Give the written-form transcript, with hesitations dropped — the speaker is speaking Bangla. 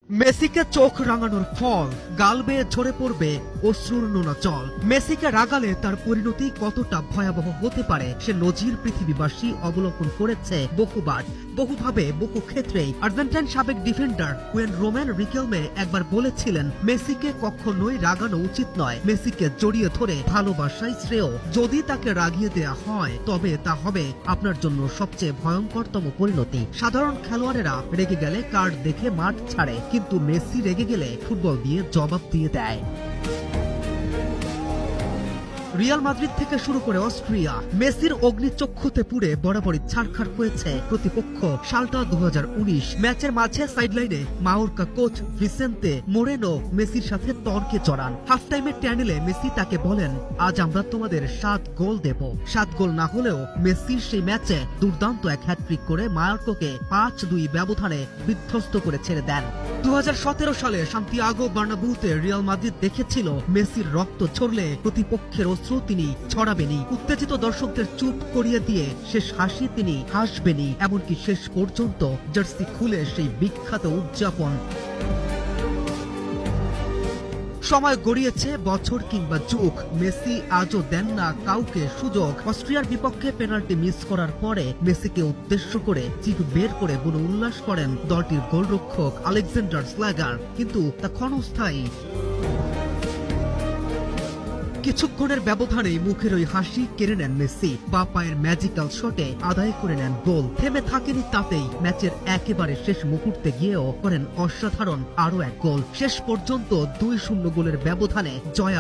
মেসিকে চোখ রাঙানোর ফল, গাল বেয়ে ঝরে পড়বে অশ্রুর নোনা জল। মেসিকে রাগালে তার পরিণতি কতটা ভয়াবহ হতে পারে সে নজির পৃথিবীবাসী অবলোকন করেছে বহুবার, বহুভাবে, বহু ক্ষেত্রেই। আর্জেন্টাইন সাবেক ডিফেন্ডার ওয়েন রোমান রিকেলমে একবার বলেছিলেন, মেসিকে কখনোই রাগানো উচিত নয়, মেসিকে জড়িয়ে ধরে ভালোবাসাই শ্রেয়। যদি তাকে রাগিয়ে দেয়া হয় তবে তা হবে আপনার জন্য সবচেয়ে ভয়ঙ্করতম পরিণতি। সাধারণ খেলোয়াড়েরা রেগে গেলে কার্ড দেখে মাঠ ছাড়ে, কিন্তু মেসি রেগে গেলে ফুটবল দিয়ে জবাব দিয়ে দেয়। রিয়াল মাদ্রিদ থেকে শুরু করে অস্ট্রিয়া, মেসির অগ্নিচক্ষুতে পুড়ে বরাবরই ছারখার হয়েছে প্রতিপক্ষ। সালটা 2019, ম্যাচের মাঝে সাইডলাইনে মায়োর্কা কোচ ভিসেন্তে মোরেনো মেসির সাথে তর্কে জড়ান। হাফ টাইমে ট্যানেলে মেসি তাকে বলেন, আজ আমরা তোমাদের 7 গোল দেব। 7 গোল না হলেও মেসির সেই ম্যাচে দুর্দান্ত এক হ্যাট্রিক করে মায়োর্কাকে 5-2 ব্যবধানে বিধ্বস্ত করে ছেড়ে দেন। 2017 সালে সান্তিয়াগো বার্নাব্যুতে রিয়াল মাদ্রিদ দেখেছিল মেসির রক্ত ঝরলে প্রতিপক্ষের অস্ত্র তিনি ছড়াবেনি, উত্তেজিত দর্শকদের চুপ করিয়ে দিয়ে শেষ হাসি তিনি হাসবেনি, এমনকি শেষ পর্যন্ত জার্সি খুলে সেই বিখ্যাত উদযাপন। সময় গড়িয়েছে বছর কিংবা যুগ, মেসি আজও দেন না কাউকে সুযোগ। অস্ট্রিয়ার বিপক্ষে পেনাল্টি মিস করার পরে মেসিকে উদ্দেশ্য করে জিভ বের করে বলে উল্লাস করেন দলটির গোলরক্ষক আলেকজান্ডার স্ল্যাগার, কিন্তু তা ক্ষণস্থায়ী। কিছুক্ষণের ব্যবধানেই মুখের ওই হাসি কেড়ে নেন মেসি, বা পায়ের ম্যাজিক্যাল শটে আদায় করে নেন গোল। থেমে থাকেনি তাতেই, ম্যাচের একেবারে শেষ মুহূর্তে গিয়েও করেন অসাধারণ আরো এক গোল। শেষ পর্যন্ত 2-0 গোলের ব্যবধানে জয়।